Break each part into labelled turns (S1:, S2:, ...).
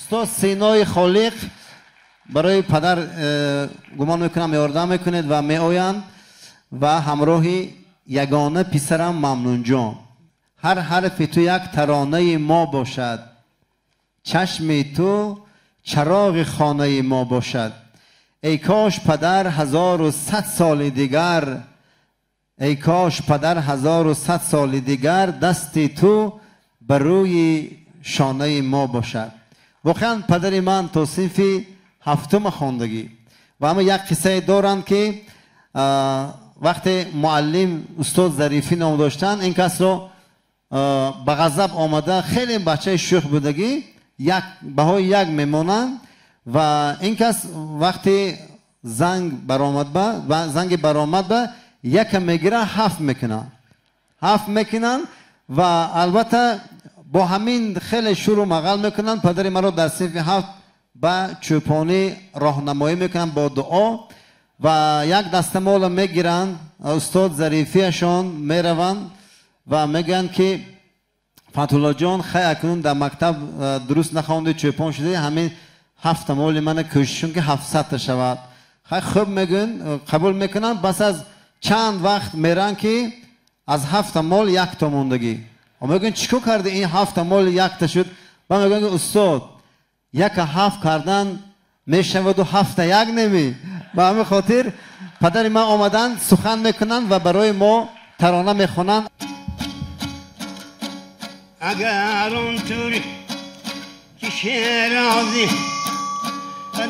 S1: استاد سینای خالق برای پدر گمان میکنم یاردم میکنید و میآیند و همراهی یگانه پسرم ممنون جان. هر حرف تو یک ترانه ما باشد، چشم تو چراغ خانه ما باشد. ای کاش پدر 1100 سال دیگر، ای کاش پدر 1100 سال دیگر دست تو بر روی شانه ما باشد. واقعا پدر من تا صنف هفتم خواندگی و اما یک قصه دارند که وقتی معلم استاد ظریفی نام داشتن، این کس رو به غضب آمده، خیلی بچه شوخ بودگی یک بهای یک میمونن و این کس وقتی زنگ برآمد به یک میگیره 7 میکنن و البته با همین خیلی شروع مغل میکنن. پدر مرا در صنف 7 به چوپانی راهنمایی میکنن با دعا و یک دستمال میگیرن. استاد ظریفیشان میروند و میگن که فتحالله جان خیلی اکنون در مکتب درست نخوانده، چوپان شده، همین 7 مال من کوششون که 700 شود. خیلی خوب میگن، قبول میکنن. بس از چند وقت میرن که از 7 مال 1 تا موندگی و میگن چیکار کرده این 7 مال 1 تا شد؟ و میگن که استاد 1 7 کردن میشود و 7 1 نمی. به همین خاطر پدر ما آمدن سخن میکنن و برای ما ترانه میخونن.
S2: اگر اونطور که شیرازی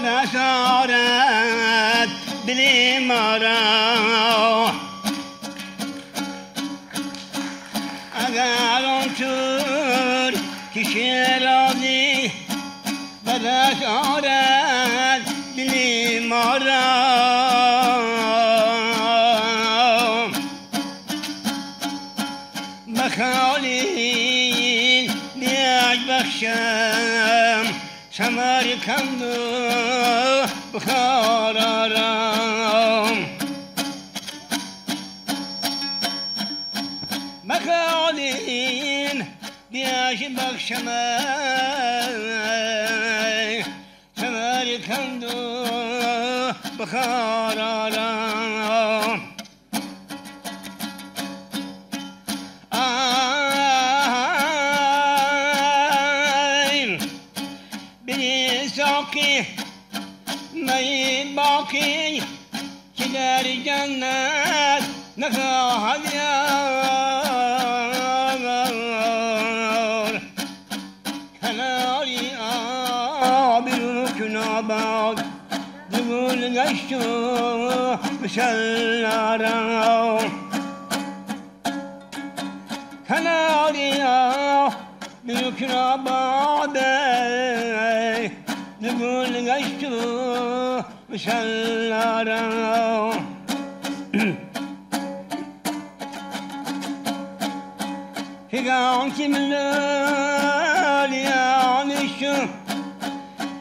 S2: نشارد بلی مرا، اگر اونطور که شیرازی نشارد بلی مرا، بخالین بیاج بخشم سمرکند و بخارارم، بخالین بیاج بخشم سمرکند و بخارارم. می باقی که در جنت نخواهد یار، کناری آبی رو کناباد دگول گشت و بسلارم، کناری آبی رو کناباد دگول گشت و بسلارم. هنگام که ملالیانشم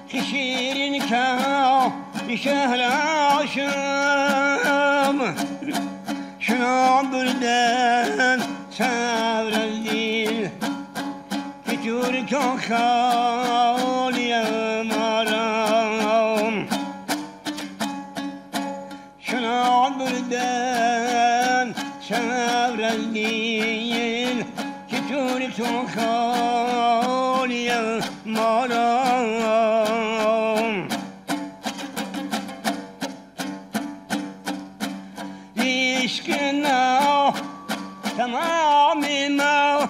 S2: که شیرین که شهراشم، شنا بردن صبر الدین که جور کن خالیم آرام، شنا بردن صبر الدین که جور کن خالیم آرام. عشق نو تمام ما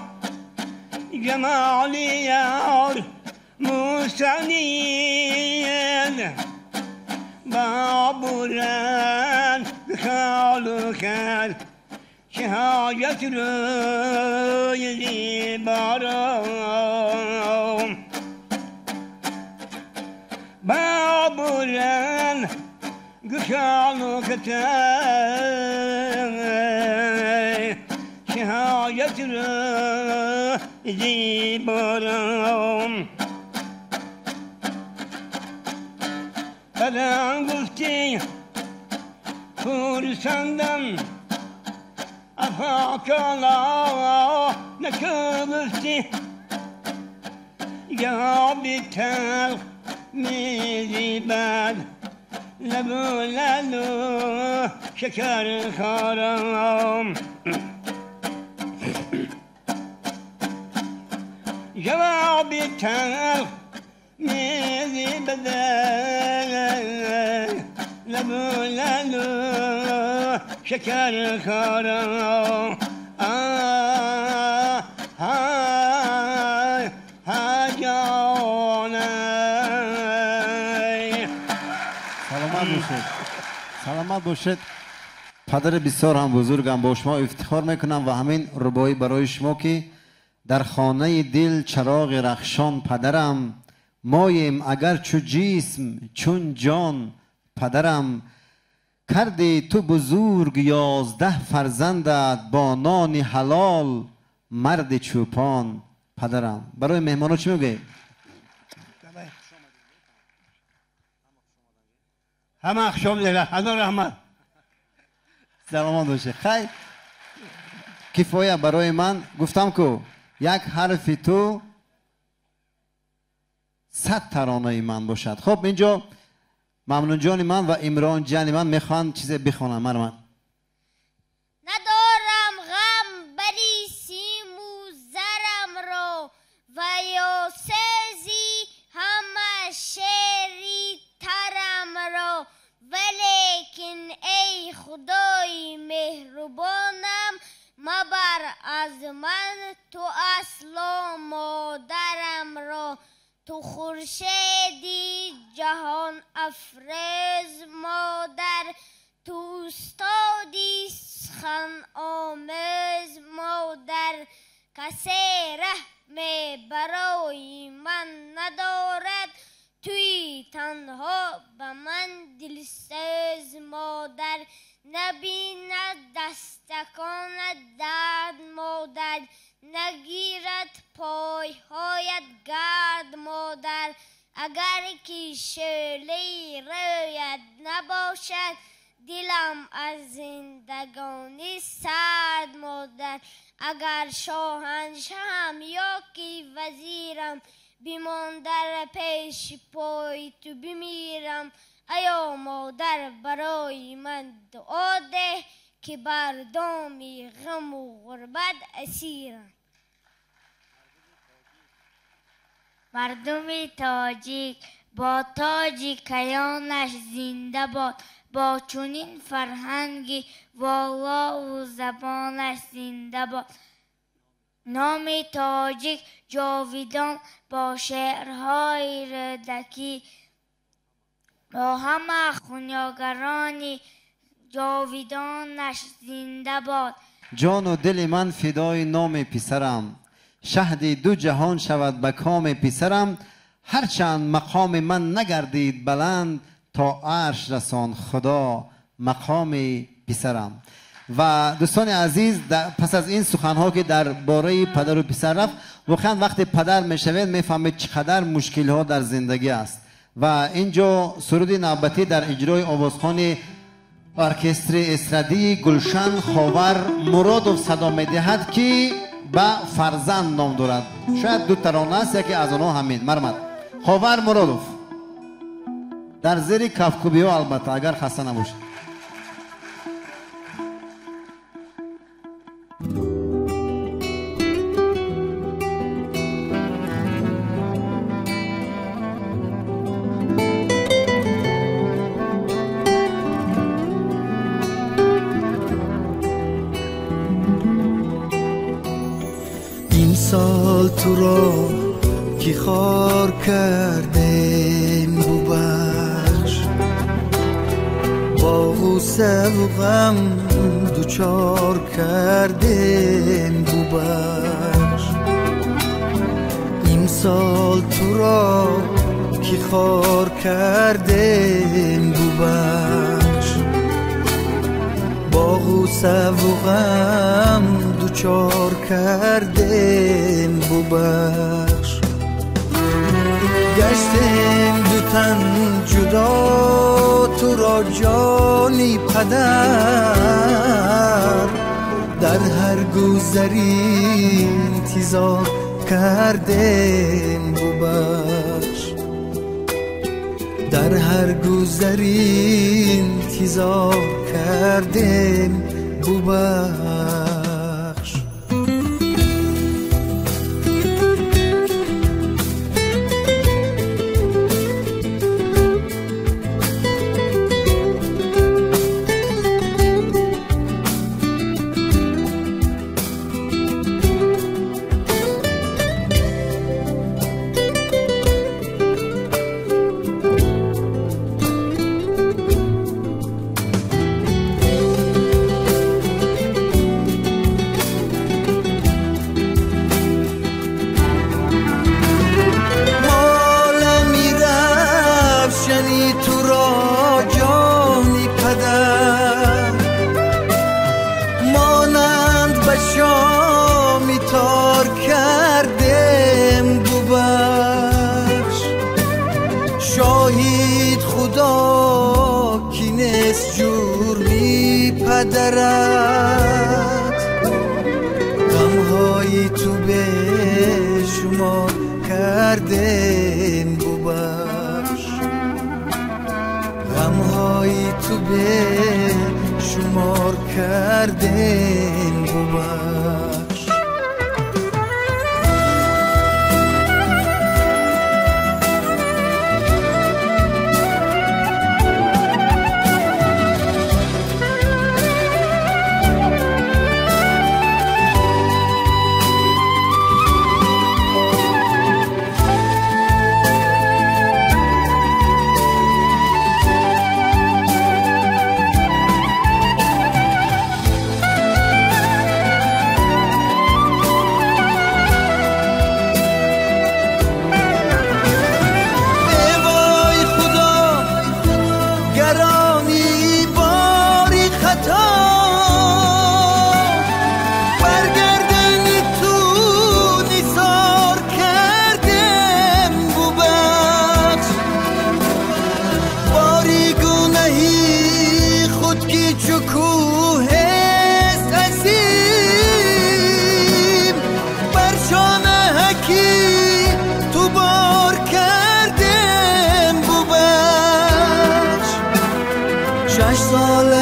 S2: جمال یار موسنین، بابورن خالو کرد شهایت روی دیبارم، بابورن گشالو کرد شهایت روی دیبارم. بدن گفتی پرسندم افاکالا نکو گفتی جوابی تلخ میزیبد لبو لالو شکر خارم جوابی تلخ میزیبد لبو لالو شکر خارم
S1: سلامت باشید. پدر بسیار هم بزرگم، با شما افتخار میکنم و همین ربایی برای شما که در خانه دل چراغ رخشان پدرم، مایم اگر چو جسم چون جان پدرم، کردی تو بزرگ 11 فرزندت با نان حلال مرد چوپان پدرم. برای مهمانو چی میگه؟
S2: همه اخشام دیگه خدا رحمت.
S1: سلامت باشه. خیلی کفایه برای من. گفتم که یک حرف تو 100 ترانه من باشد. خب اینجا ممنون جان من و عمران جان من میخوان چیز بخونم. مرمن
S3: ندارم غم بری سیم و زرم رو و یا سزی همه شعری ترم رو، ولیکن ای خدای مهربانم مبر از من تو اصل و مادرم رو. تو خورشیدی جهان افروز مادر، تو استادی سخن آموز مادر، کسی رحم برای من ندارد، توی تنها به من دلسوز مادر. نبیند دستکانت درد مادر، نگیرد پایهایت گرد مادر. اگر که شعله رویت نباشد دلم از زندگانی سرد مادر. اگر شاهنشهم یا که وزیرم بیمان در پیش پای تو بمیرم، ایا مادر برای من دعا ده که بر دام غم و غربت اسیرم. مردم تاجیک با تاج کیانش زنده باد، با چنین فرهنگی والا و زبانش زنده باد. نام تاجیک جاویدان با شعرهای ردکی، با همه خونیاگرانی جاویدانش زنده باد.
S1: جان و دل من فدای نام پسرم، شهد دو جهان شود به کام پسرم. هرچند مقام من نگردید بلند، تا عرش رسان خدا مقام پسرم. و دوستان عزیز، پس از این سخنها که در باره پدر و پسر رفت، واقعا وقتی پدر میشوید میفهمید چقدر مشکل ها در زندگی است. و اینجا سرود نوبتی در اجرای آوازخوان ارکستر استرادی گلشن خاور مرادوف صدا میدهد که به فرزند نام دارد. شاید دو ترانه است، یکی از آنها همین. مرمت خاور مرادوف در زیر کفکوبی ها، البته اگر خسته نباشید.
S4: سال تو را که خار کردیم ببخش، با غصه و غم دوچار کردیم ببخش. این سال تو را که خار کردیم ببخش، با غصه و غم دوچار کردیم ببخش. گشتیم دو تن جدا تو را جانی پدر، در هر گذری انتظار کردیم ببخش. ببخش در هر گذری انتظار کردم ببخش پدرت غمهای تو به شمار کردم ببخش غمهای تو به شمار کردم ببخش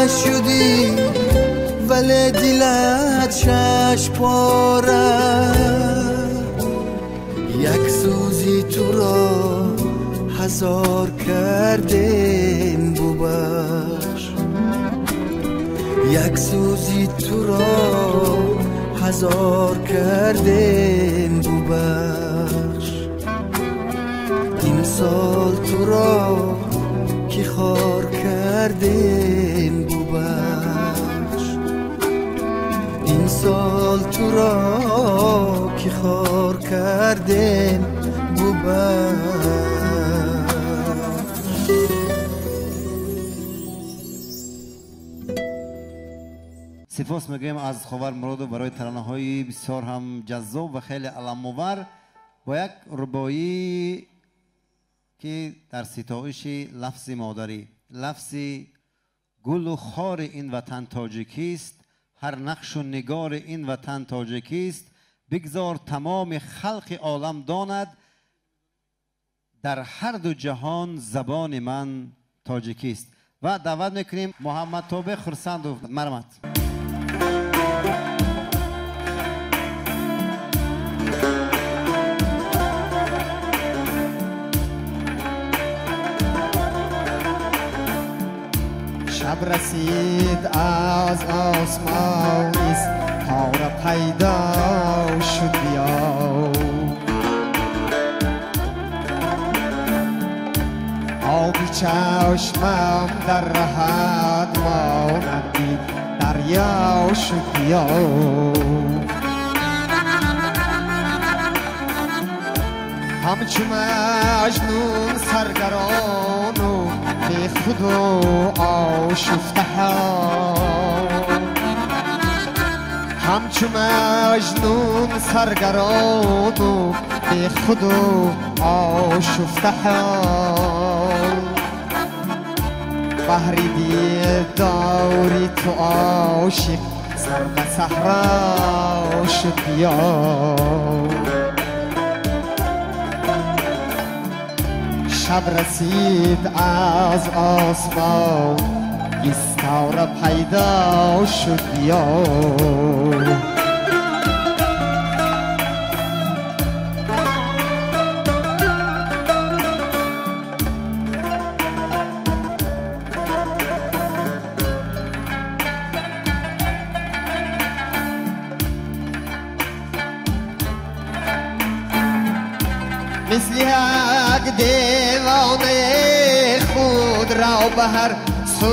S4: شدی ولی دلت شش پاره یک سوزی تو را هزار کردم ببخش یک سوزی تو را هزار کردم ببخش این سال تو را کی خار کردم ببخش این سال تو را کی خار کردم ببخش
S1: سپاس میگویم از خاور مراد برای ترانه‌های بسیار هم جذاب و خیلی علم‌آور با یک ربایی که در ستایش لفظ مادری لفظ گل و خار این وطن تاجیکی است هر نقش و نگار این وطن تاجیکی است بگذار تمام خلق عالم داند در هر دو جهان زبان من تاجیکی است و دعوت میکنیم محمد توبه خرسند و مرمت
S5: شب رسید از آسمان است تار پیدا شد بیا آبی چشمم در رهت مانندی دریا شد بیا همچو مجنون سرگران و بی خود و آشفته همچو مجنون سرگران و بی خود و آشفته بحری دیداری تو عاشق سر به صحرا شد بیا شب رسید از آسمان یه ستاره پیدا شد بیا مثل یک دیوانه خود را به هر سو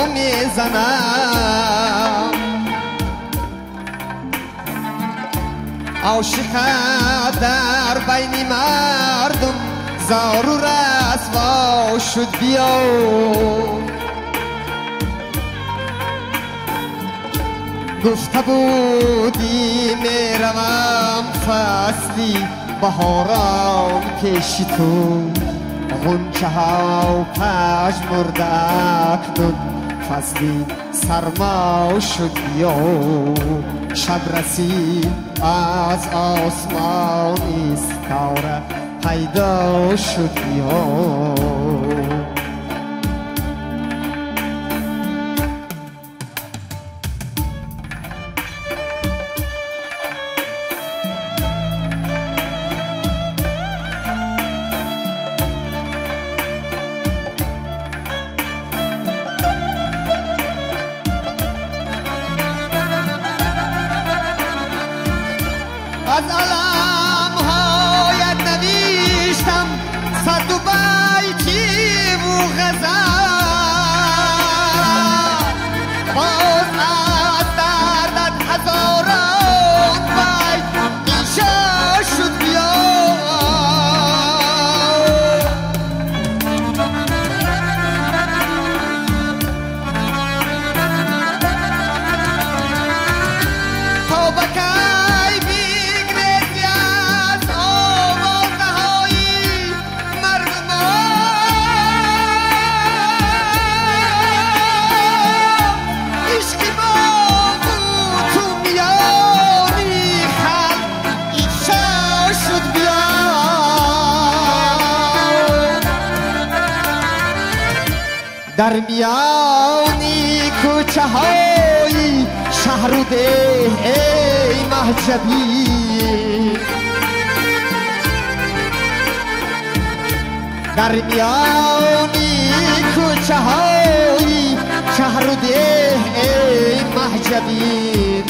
S5: میزنم عاشق در بین مردم زار و رسوا شد بیا گفته بودی میروم فصلی بهاران پیش تو غنچه ها پژمرده اکنون فصلی سرما شد بیا شب رسید از آسمان ستاره پیدا شد بیا از علم‌هایت نوشتم صد و بیتی و غزل باز از دردت هزاران بیت انشا شد بیا تا بکن در میانی کوچه های شهر و ده ای مهجبی در میانی کوچه های شهر و ده ای مهجبی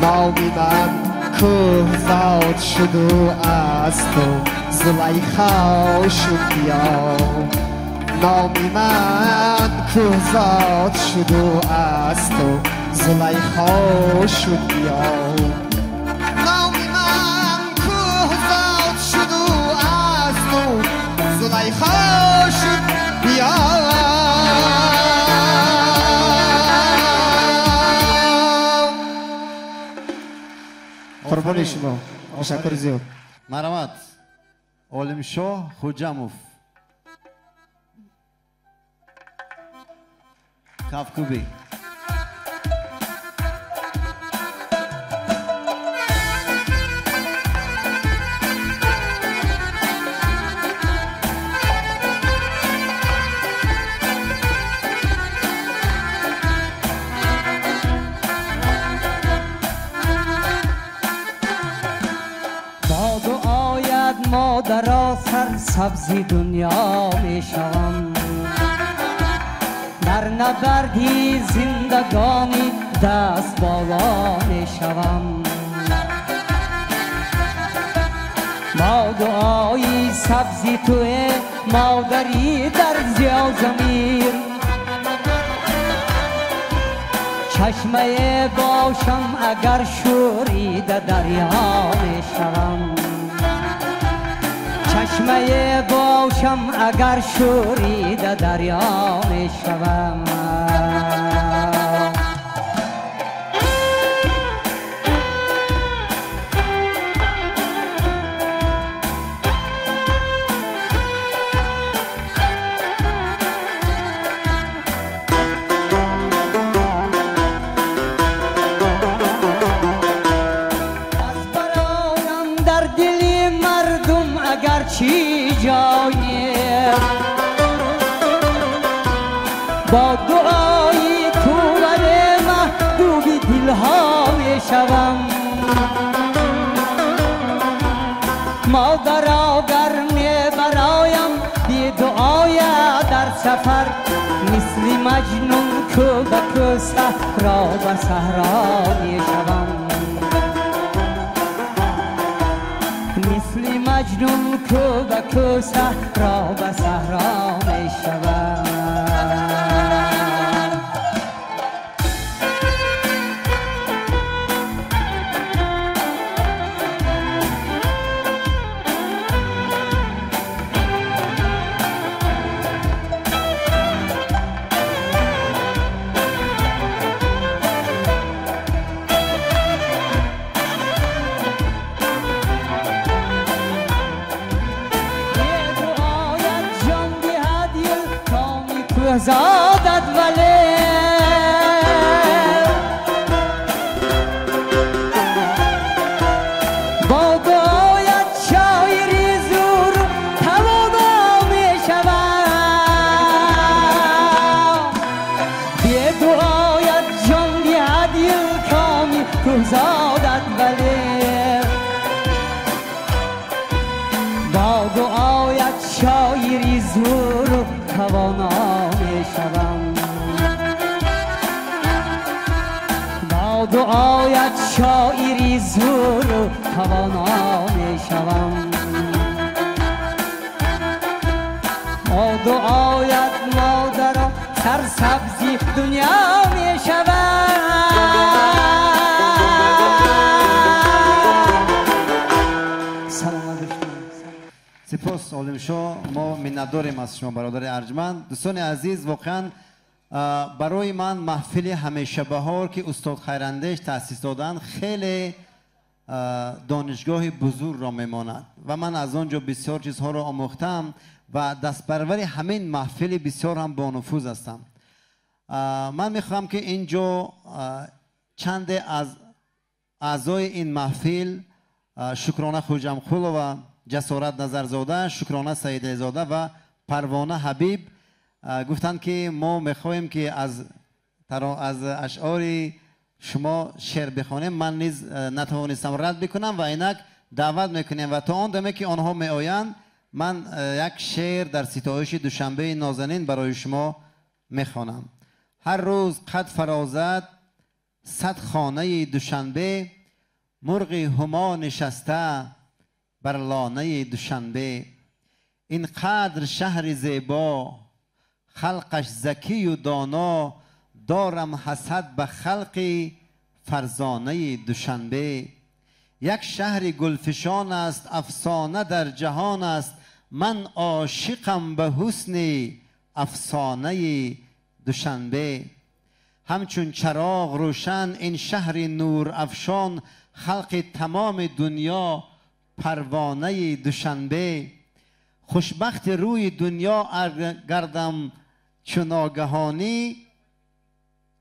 S5: نامی من کوه زاد شد و از تو زلیخا شد بیا نامی من کوه زاد شد و از تو زلیخا شد بیا نامی من کوه زاد شد و از تو زلیخا شد بیا قربان شما تشکر زیاد
S1: مرحمت عالم شاه خوجموف کافکوبی
S6: باد و آید مادرا سرسبزی دنیا میشوم در نبردی زندگانی دست بالا میشوم ما دعای سبزی توی مادری در زیا زمیر چشمه باشم اگر شورید دریا میشوم چشمه باشم اگر شورید دریا میشوم چی جایی با دعای تو و محبوبی دلها می شوم مادر اگر می برایم بی دعای در سفر مثل مجنون کو به کو صحرا به صحرا می شوم مثل مجنون کو به کو صحرا به صحرا می شوم زادت ولی با دعایت شاعری زور توانا می شود بی دعایت جان دهد دل کامی تو زادت ولی با دعایت شاعری زور توانا می شوم با دعایت شاعری زور توانا می شوم با دعایت مادر سرسبزی دنیا می شوم
S1: سپاس عالم شاه ما منتداریم از شما برادر ارجمند. دوستان عزیز واقعا برای من محفل همیشه بهار که استاد خیراندیش تأسیس دادن خیلی دانشگاه بزرگ را میماند و من از آنجا بسیار چیزها را آموختم و دستپروری همین محفل بسیار هم با نفوذ هستم. من میخوام که اینجا چند از اعضای این محفل شکرانه خوجمخول و جسارت نظرزاده، شکرانه سعید زاده و پروانه حبیب گفتند که ما میخواهیم که از اشعار شما شعر بخوانیم. من نیز نتوانستم رد بکنم و اینک دعوت میکنیم و تا آن دمه که آنها میآیند من یک شعر در ستایش دوشنبه نازنین برای شما میخوانم. هر روز قد فرازد صد خانه دوشنبه مرغ هما نشسته بر لانه دوشنبه این قدر شهر زیبا خلقش ذکی و دانا دارم حسد به خلق فرزانه دوشنبه یک شهر گلفشان است افسانه در جهان است من عاشقم به حسن افسانه دوشنبه همچون چراغ روشن این شهر نور افشان خلق تمام دنیا پروانه دوشنبه خوشبخت روی دنیا گردم چون ناگهانی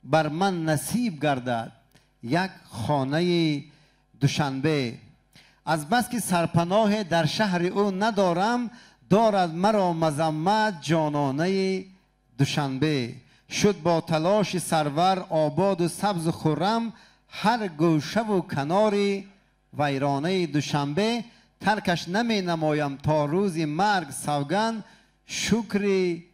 S1: بر من نصیب گردد یک خانه دوشنبه از بس که سرپناه در شهر او ندارم دارد مرا مذمت جانانه دوشنبه شد با تلاش سرور آباد و سبز و خرم هر گوشه و کناری ویرانه دوشنبه ترکش نمی نمایم تا روز مرگ سوگند شکری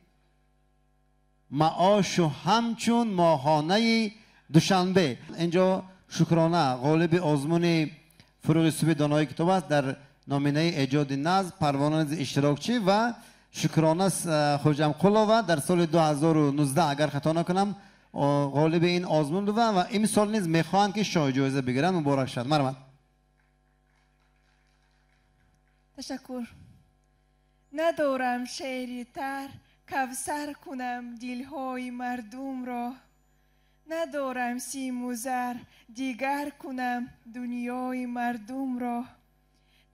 S1: معاش و همچون ماهانه دوشنبه. اینجا شکرانه غالب آزمون فروغ صوفی دانای کتاب است در نامینه ایجاد نظم پروانه اشتراکچی و شکرانه خوجمخولا و در سال 2019 اگر خطا نکنم غالب این آزمون بود و این سال نیز میخواهند که شاه جایزه بگیرن. مبارک شد. مرحبا.
S7: تشکر. ندارم شعری تر کوثر کنم دلهای مردم را ندارم سیم و زر دیگر کنم دنیای مردم را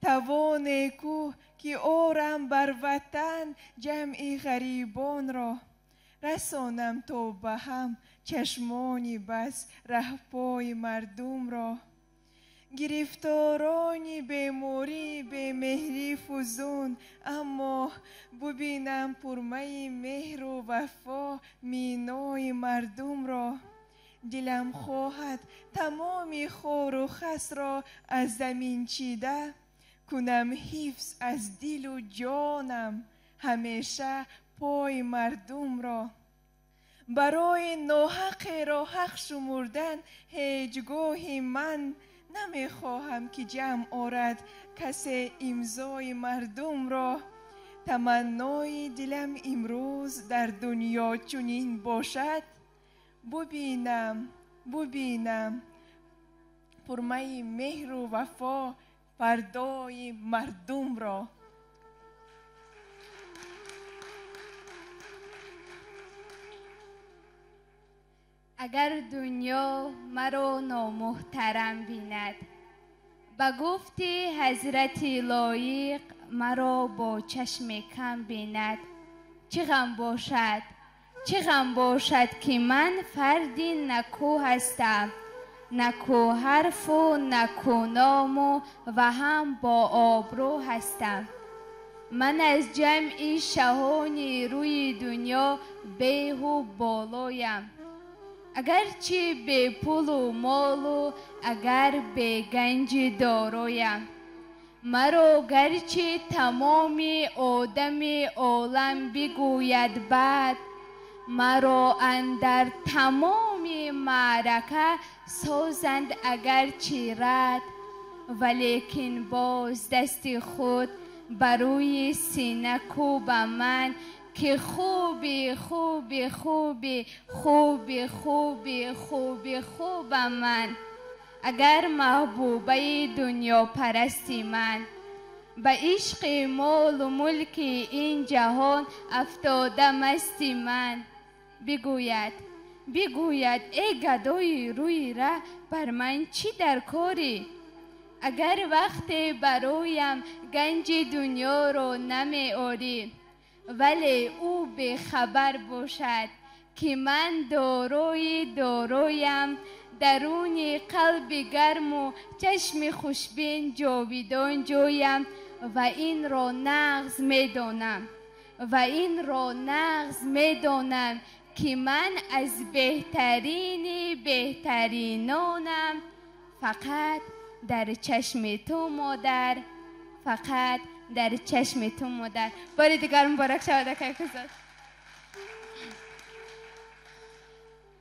S7: توان کو که آرم بر وطن جمع غریبان را رسانم تا به هم چشمانی بس رهپای مردم را گرفتارانی بیماری به مهری فزون، اما ببینم پرمه مهر و وفا مینای مردم را. دلم خواهد تمام خور و خس را از زمین چیده، کنم حفظ از دل و جانم همیشه پای مردم را. برای ناحق را حق شمردن هیچگاه من، نمیخواهم که جمع آرد کسی امضای مردم را. تمنای دلم امروز در دنیا چنین باشد، ببینم پرمه مهر و وفا فردای مردم را.
S8: اگر دنیا مرا نامحترم بیند، به گفت حضرت لایق مرا با چشم کم بیند، چه غم باشد که من فردی نکو هستم، نکو حرف و نکو نام و هم با آبرو هستم. من از جمع شهان روی دنیا به و بالایم، اگرچه به پول و مال و اگر به گنج دارایم. مرا گرچه تمام آدم عالم بگوید بد، مرا اندر تمام معرکه سازند اگرچه رد. ولیکن باز دست خود بروی سینه کوبم من، که خوبی من. اگر محبوبه دنیا پرستی من، به عشق مال و ملک این جهان افتاده مستی من. بگوید ای گدای روی ره بر من چی در کاری؟ اگر وقت برایم گنج دنیا رو نمی آری، ولی او به خبر باشد که من دارویم، درون قلب گرم و چشم خوشبین جاویدان جویم. و این را نغز میدانم که من از بهترینانم، فقط در چشم تو مادر، فقط در چشم تو مادر. بار دیگر مبارک شود که کزد.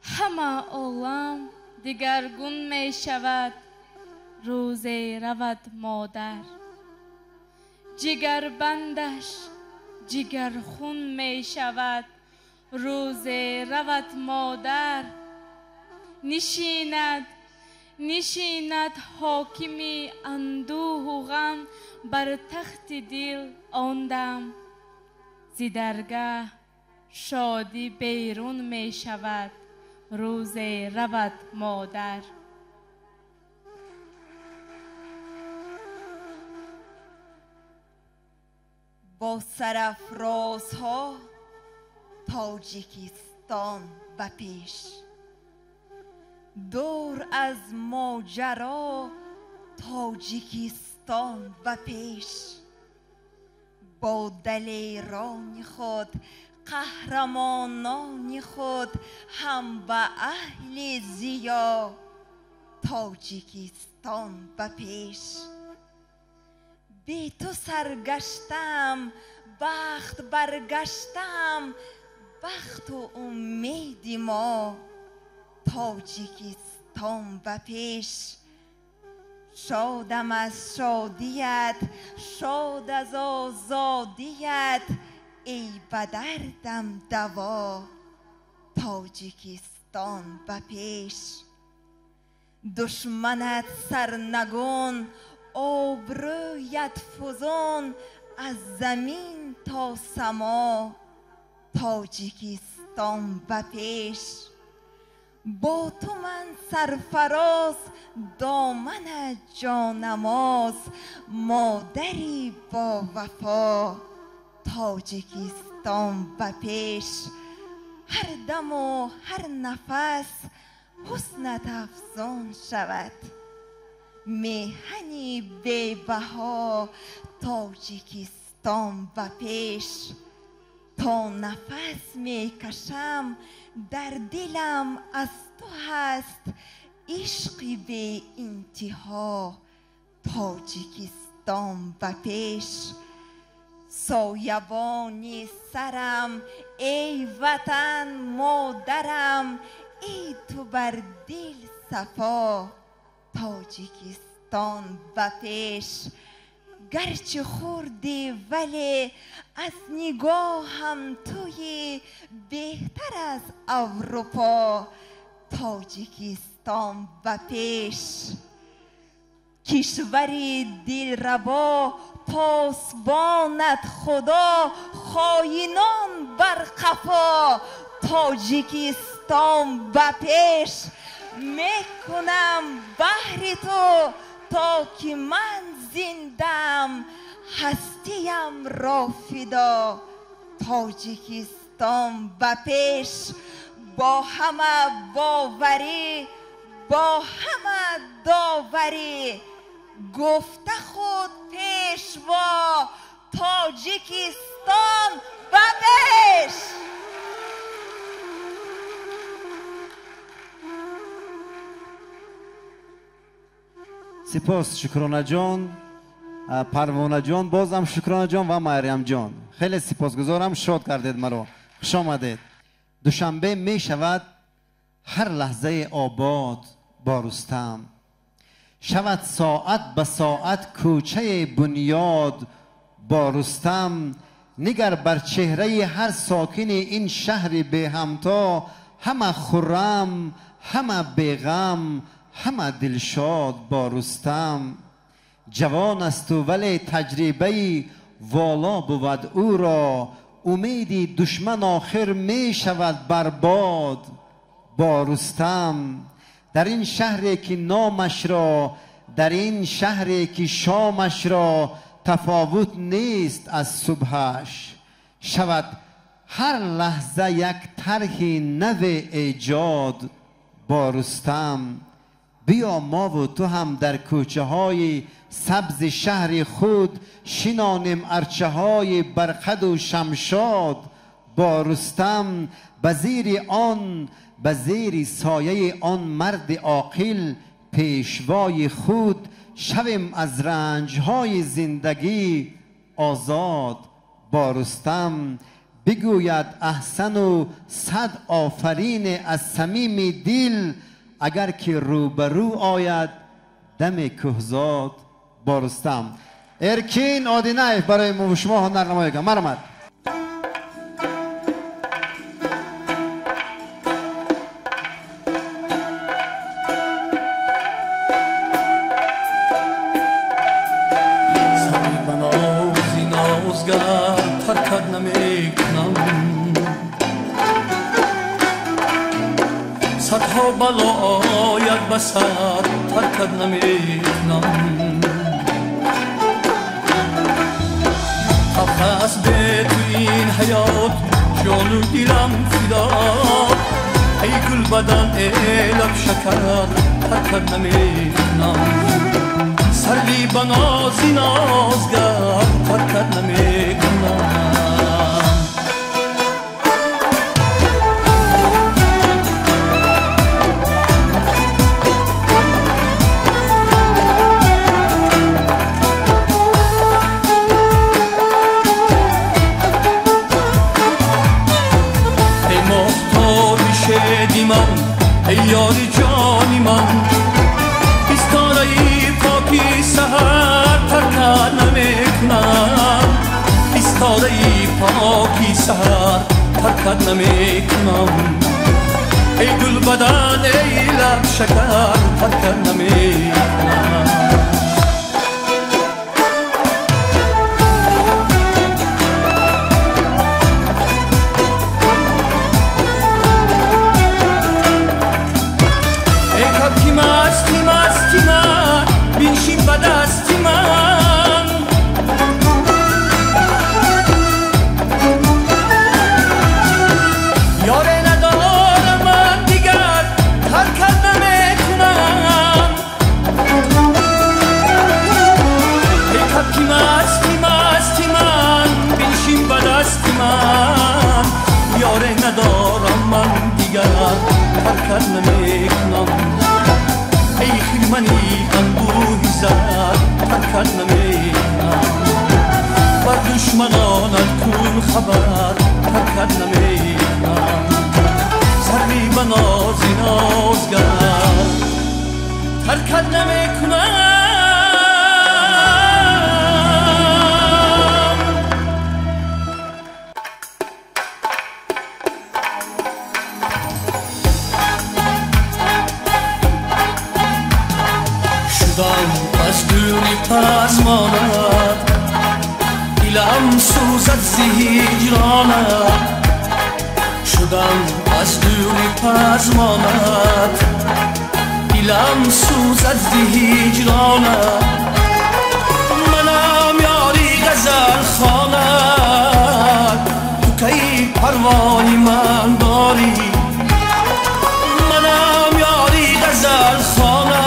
S8: همه عالم دیگرگون می شود روزی رود مادر، جگر بندش جگر خون می شود روزی رود مادر. نشیند حاکمی اندوه و غم بر تخت دل آن دم، ز درگاه شادی بیرون می شود روزی رود مادر.
S9: با سرافرازها تاجیکستان به پیش، دور از ماجرا تاجیکستان به پیش. با دلیران خود قهرمانان خود هم به اهل ضیا تاجیکستان به پیش. بی تو سرگشتم بخت برگشتم، بخت و امید ما تاجیکستان به پیش. شادم از شادیت، شاد از آزادیت، ای به دردم دوا تاجیکستان به پیش. دشمنت سرنگون آبرویت فزون، از زمین تا سما تاجیکستان به پیش. با تو من سرفراز دامن جانماز، مادری با وفا تاجیکستان به پیش. هر دم و هر نفس حسنت افزون شود، میهنی بی‌بها تاجیکستان و پیش. تا نفس میکشم در دلم از تو هست عشقی بی انتها تاجیکستان و پیش. سایبانی سرم ای وطن مادرم، ای تو بر دل صفا تاجیکستان و پیش. گرچه خوردی ولی از نگاهم توی بهتر از اروپا تاجیکستان و پیش. کشوری دلربا پاسبانت خدا، خاینان بر قفا تاجیکستان و پیش. میکنم بهر تو تا که من زندم، هستیم را فدا تاجیکستان و پیش. با همه باوری با همه داوری گفته خود پیشوا تاجیکستان و پیش.
S1: سپاس شکرانه جان، پروانه جان، بازم شکرانه جان و مریم جان. خیلی سپاسگزارم، شاد کردید مرا، خوش آمدید. دوشنبه می شود هر لحظه آباد با رستم، شود ساعت به ساعت کوچه بنیاد با رستم. نگر بر چهره هر ساکن این شهر به همتا، همه خرم همه بیغم همه دلشاد با رستم. جوان است و ولی تجربه والا بود او را، امیدی دشمن آخر می شود برباد با رستم. در این شهری که نامش را، در این شهری که شامش را، تفاوت نیست از صبحش. شود هر لحظه یک طرح نو ایجاد با رستم. بیا ما و تو هم در کوچه های سبز شهر خود، شنانیم ارچه های برقد و شمشاد با رستم. به زیر سایه آن مرد عاقل پیشوای خود، شویم از رنج های زندگی آزاد با رستم. بگوید احسن و صد آفرین از صمیم دل، اگر که روبرو آید دم کهزاد با رستم. ارکین آدینایف برای شما هنرنمایی کنم. مرمد
S10: صدها بلا آید بسر ترکت نمیکنم. خفت به تو این حیات جان و دلم فدا، ای گل بدن ای لب شکر ترکت نمیکنم. سری بنازی نازگر ترکت نمیکنم. ای یاری جانی من، ایستاره پاکی سهر ترکت نمیکنم. ایستاره پاکی سهر ترکت نمیکنم. ای گل بدن ای لب شکر ترکت نمیکنم. بینشین به دستی من، یاره ندارم من دیگر ترکت نمیکنم. ندارم من دیگر حرکت نمیکنم ای خیلمنی انبوهی زد حرکت نمیکنم بر دشمنانت کن خبر حرکت نمیکنم سری به نازی نازگر حرکت نمیکنم از دوری پزمانت دیلم سوزد زی هجرانت شدم از دوری پزمانت دیلم سوزد زی هجرانت منم یاری غزل خوانت تو کی پروای من داری منم یاری غزل خوانت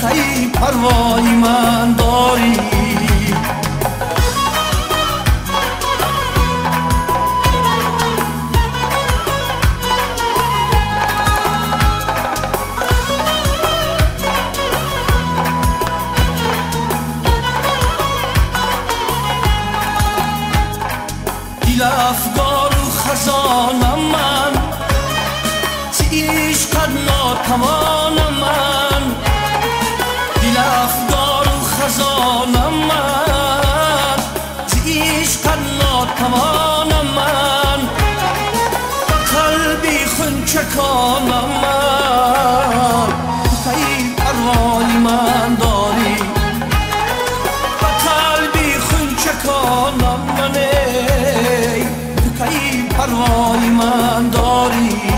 S10: کی پروای من داری دل افگار و خزانم من چی عشقت ناتوانم من دل افگار و خزانم من چی عشقت ناتوانم من قلبی خون چکانم من کی پروای من داری قلبی خون چکانم من کی پروای من داری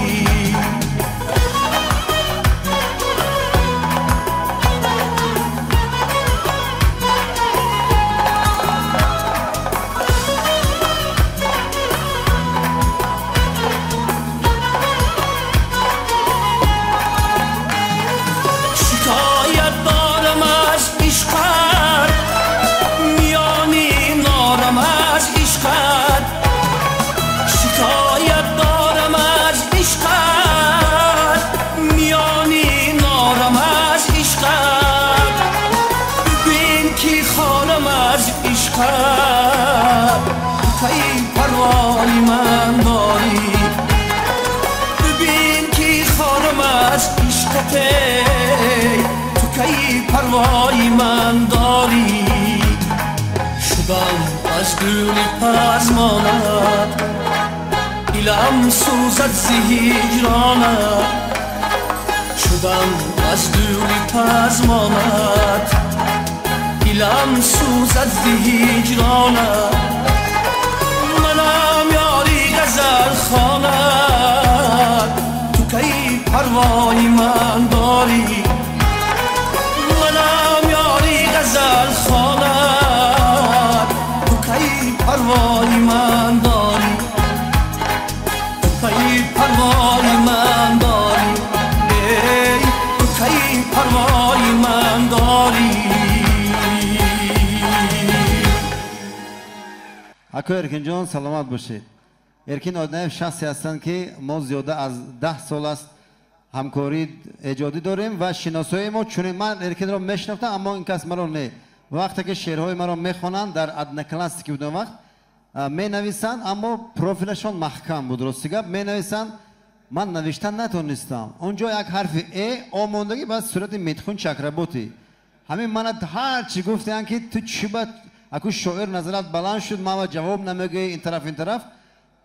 S10: کی پروای من داری ببین که خارم از عشقت تو کی پروای من داری شدم از گل پزمانت دلم سوزد زی هجرانت شدم از گل پزمانت دلم سوزد زی هجرانت منم یاری غزل خوانت تو کی پروای من داری منم یاری غزل خوانت تو کی پروای من داری تو کی پروای من داری تو کی پروای من داری
S1: اکو ارکین جان سلامت باشید. ارکین آدم شخصی هستند که ما زیاده از 10 سال است همکاری ایجادی داریم و شناسایی ما چون من ارکین را میشناختم اما این کس مرا نه وقتی که شعرهای مرا میخوانند در ادنه کلاس که بودم وقت می نویسند اما پروفیلشون محکم بود درستی گپ می نویسند من نوشتن نتونستم اونجا یک حرف ای آموندگی بعد صورت میتخون چکربوتی همین من هر چی گفتن که تو چی باید اکو شاعر نظرت بلند شد ما جواب نمیگه این طرف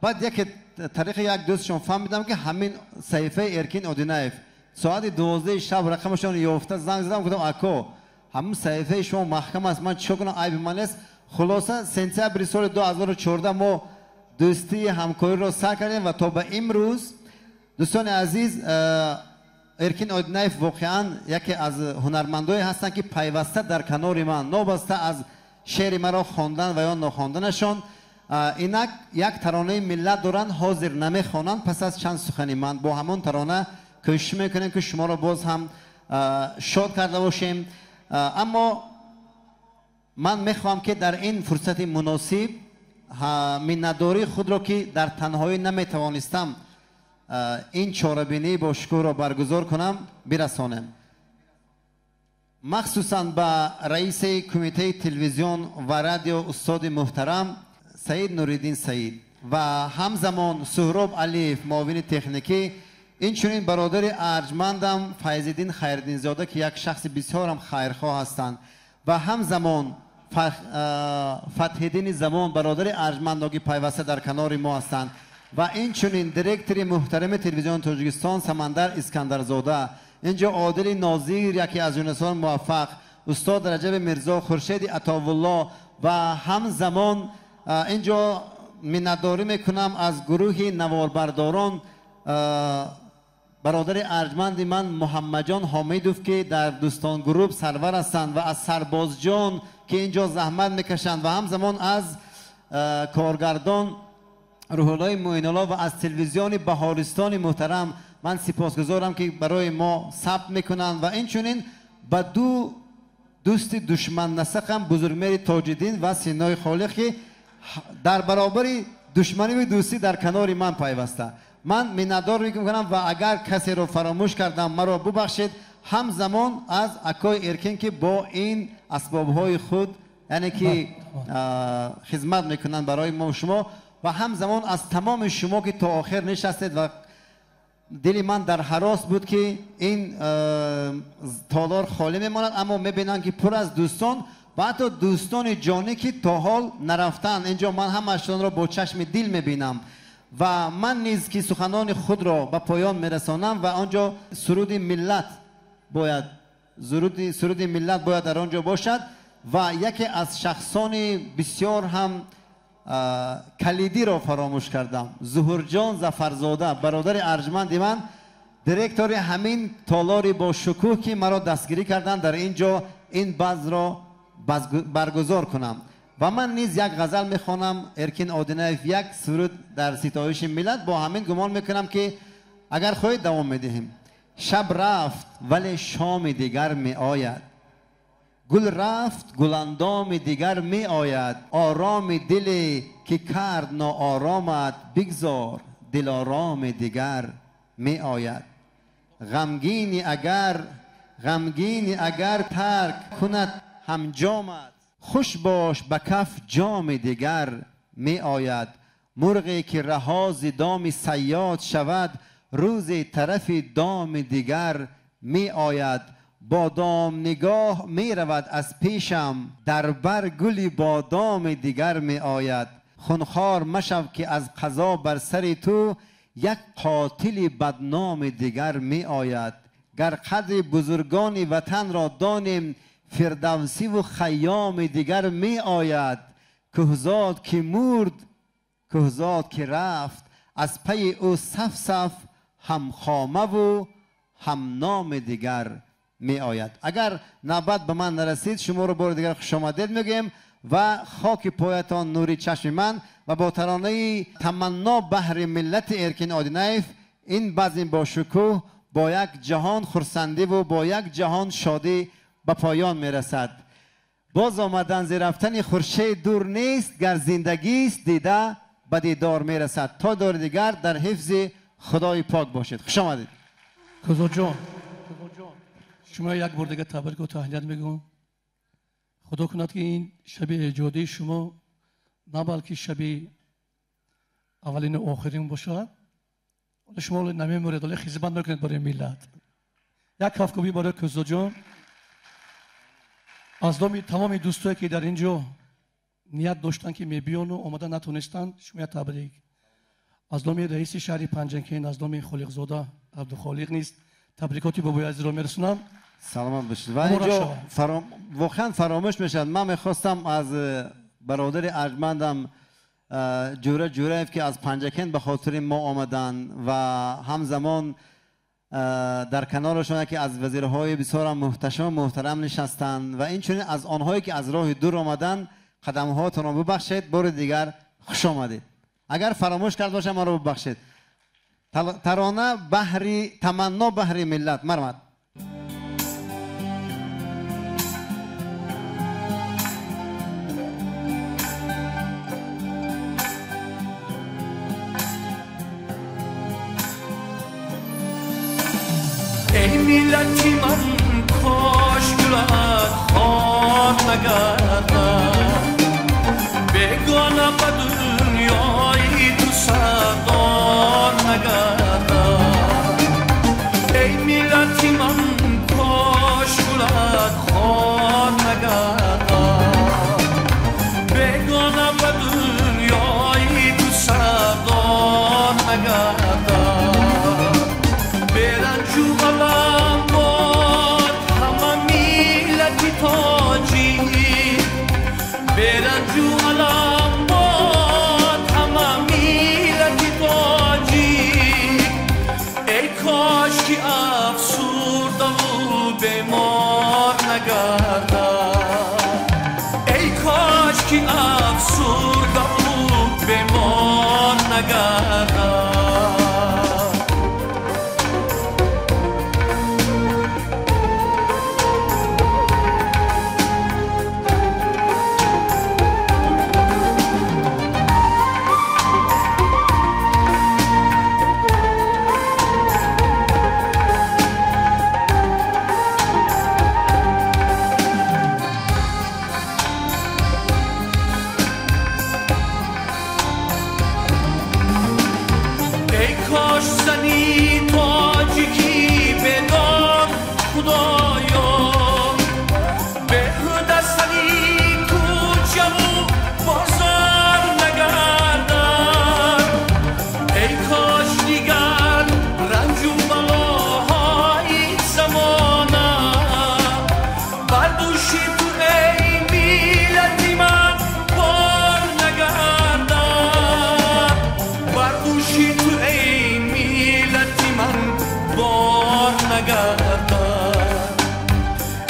S1: بعد یک طریق یک دوستشون فهمیدم که همین صحیفه ارکین اودینایف ساعت 12 شب رقمشون یافته زنگ زدم گفتم اکو همین صحیفه شما محکم است من چه کنم عیب من است خلاصه سپتامبر سال 2014 ما دوستی همکاری رو سر کردیم و تا به امروز دوستان عزیز ارکین اودینایف واقعا یکی از هنرمندایی هستند که پیوسته در کنار من نوبسته از شعر مرا خواندن و یا نخواندنشان اینک یک ترانه ملت دارن حاضر نمیخوانند پس از چند سخنی من با همون ترانه کوشش میکنیم که شما را باز هم شاد کرده باشیم اما من میخوام که در این فرصت مناسب منتداری خود را که در تنهایی نمیتوانستم این چاره‌بینی با شکوه را برگزار کنم برسانم. مخصوصا به رئیس کمیته تلویزیون و رادیو استاد محترم سعید نوریدین سعید و همزمان سهراب علیف معاون تکنیکی، این چنین برادر ارجمندم فیض‌الدین خیرالدین زاده که یک شخص بسیار هم خیرخواه هستند و همزمان فتح‌الدین زمان برادر ارجمند که پیوسته در کنار ما هستند و این چنین دیرکتور محترم تلویزیون تاجیکستان سمندر اسکندرزاده، اینجا عادل ناظر یکی از یونسان موفق، استاد رجب میرزا، خورشید عطاالله و همزمان اینجا منتداری میکنم از گروه نواربرداران برادر ارجمند من محمد جان حامیدوف که در دوستان گروپ سرور هستند و از سرباز جان که اینجا زحمت میکشند و همزمان از کارگردان روح الله معین الله و از تلویزیون بهارستان محترم من سپاسگزارم که برای ما ثبت میکنند و این چنین به دو دوست دشمن نسقم بزرگمهر تاج‌الدین و سینای خالق که در برابر دشمنی و دوستی در کنار من پیوسته. من منتدار میکنم و اگر کسی رو فراموش کردم مرا ببخشید. همزمان از اکای ارکین که با این اسبابهای خود یعنی که خدمت میکنن برای ما و شما و همزمان از تمام شما که تا آخر نشستید و دل من در هراس بود که این تالار خالی میماند اما میبینن که پر از دوستان و حتی دوستان جانی که تا حال نرفتن اینجا من همشون را با چشم دل میبینم و من نیز که سخنان خود را به پایان میرسانم و آنجا سرود ملت باید در آنجا باشد و یکی از شخصان بسیار هم کلیدی را فراموش کردم، ظهورجان ظفرزاده برادر ارجمند من، دیرکتور همین تالاری با شکوه که مرا دستگیری کردن در اینجا این بز را برگزار کنم و من نیز یک غزل میخوانم ارکین آدینایف یک سرود در ستایش ملت با همین گمان میکنم که اگر خواهید دوام میدهیم. شب رفت ولی شام دیگر می آید، گل رفت گلاندام دیگر می آید، آرام دلی که کرد ناآرامت بگذار دل آرام دیگر می آید. غمگینی اگر ترک کند هم جامت، خوش باش به کف جام دیگر می آید. مرغی که رها ز دام صیاد شود، روز طرف دام دیگر می آید. بادام نگاه می رود از پیشم، در بر گلی بادام دیگر می آید. خونخوار مشو که از قضا بر سر تو، یک قاتل بدنام دیگر می آید. گر قدر بزرگان وطن را دانیم، فردوسی و خیام دیگر می آید. کهزاد که مرد کهزاد که رفت، از پی او صف صف هم خامه و هم نام دیگر می آید. اگر نوبت به من نرسید شما رو بار دیگر خوش آمدید میگیم و خاک پایتان نوری چشم من و با ترانه تمنا بهر ملت ارکین آدینایف این بزم با شکوه با یک جهان خرسندی و با یک جهان شادی به پایان می رسد. باز آمدن ز رفتن خورشید دور نیست، گر زندگی است دیده به دیدار می رسد. تا دور دیگر در حفظ خدای پاک باشید. خوش آمدید.
S11: کزو جان شما یک بار دیگه تبریک و تهنیت میگم. خدا کند که این شب ایجادی شما نه بلکه شب اولین و آخرین باشد. شما نمیمورید ولی خدمت میکنید برای ملت. یک کافکوبی برای کزو جان از تمام دوستایی که در اینجا نیت داشتن که میبیان و آمدن نتونستن شما تبریک. از نام رئیس شهر پنجنکین از نام خالق زاده عبدالخالق نیست تبریکاتی به بوی عزیز را میرسونم.
S1: سلامت باشید. و اینجا واقعا فراموش میشد. من میخواستم از برادر ارجمندم جوره که از پنجکین به خاطر ما آمدن و همزمان در کنارشون که از وزیرهای بسیار محتشم و محترم نشستند و این چنین از آنهایی که از راه دور آمدن قدمهاتون رو ببخشید. بار دیگر خوش آمدید. اگر فراموش کرد باشم ما رو ببخشید. ترانه بحری تمنا بحری ملت مرمد.
S10: ای ملتی من کاش گلت خار نگردد بگانه به دنیای تو سردار نگردد ای ملتی من کاش گلت خار نگردد بگانه به دنیای تو سردار نگردد برنجو غلم باد همه میلتی تاجی برنجو غلم باد همه میلتی تاجی ای کاش که افسرده و بیمار نگردد ای کاش که افسرده و بیمار نگردد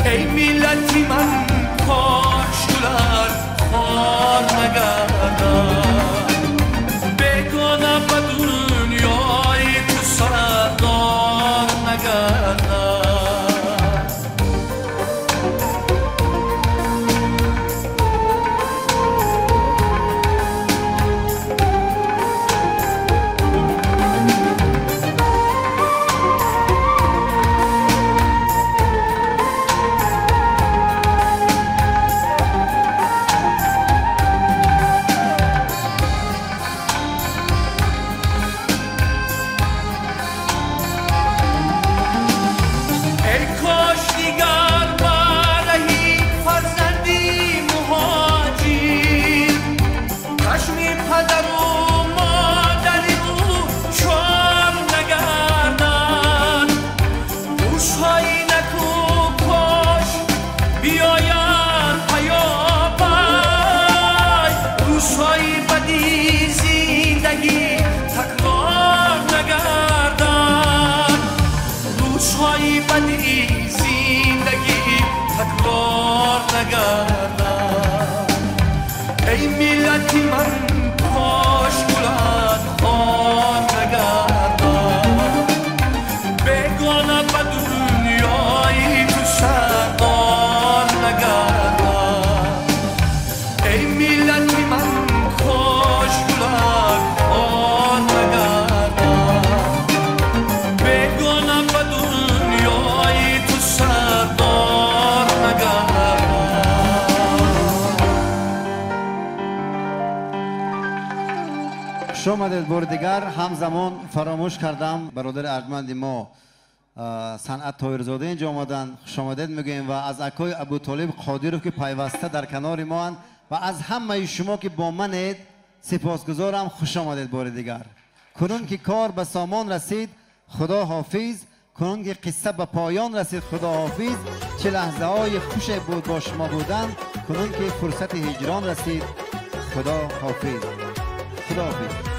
S10: ای ملتی من کاش گلت خار نگردد بگانه به دنیای تو سردار نگردد ای ملتی من کاش گلت خار نگردد بگانه به دنیای تو سردار نگردد ای ملتی من کاش گلت خار نگردد بگانه به دنیای تو سردار نگردد
S1: خوش آمدید بار دیگر. همزمان فراموش کردم برادر ارجمند ما صنعت طاهرزاده اینجا آمدن. خوش آمدید میگیم و از اکای ابوطالب قادری که پیوسته در کنار ما هستند و از همه شما که با منید سپاسگزارم. خوش آمدید بار دیگر. کنون که کار به سامان رسید خدا حافظ، کنون که قصه به پایان رسید خدا حافظ. چه لحظه های خوش بود با شما بودن، کنون که فرصت هجران رسید خدا حافظ. خدا حافظ.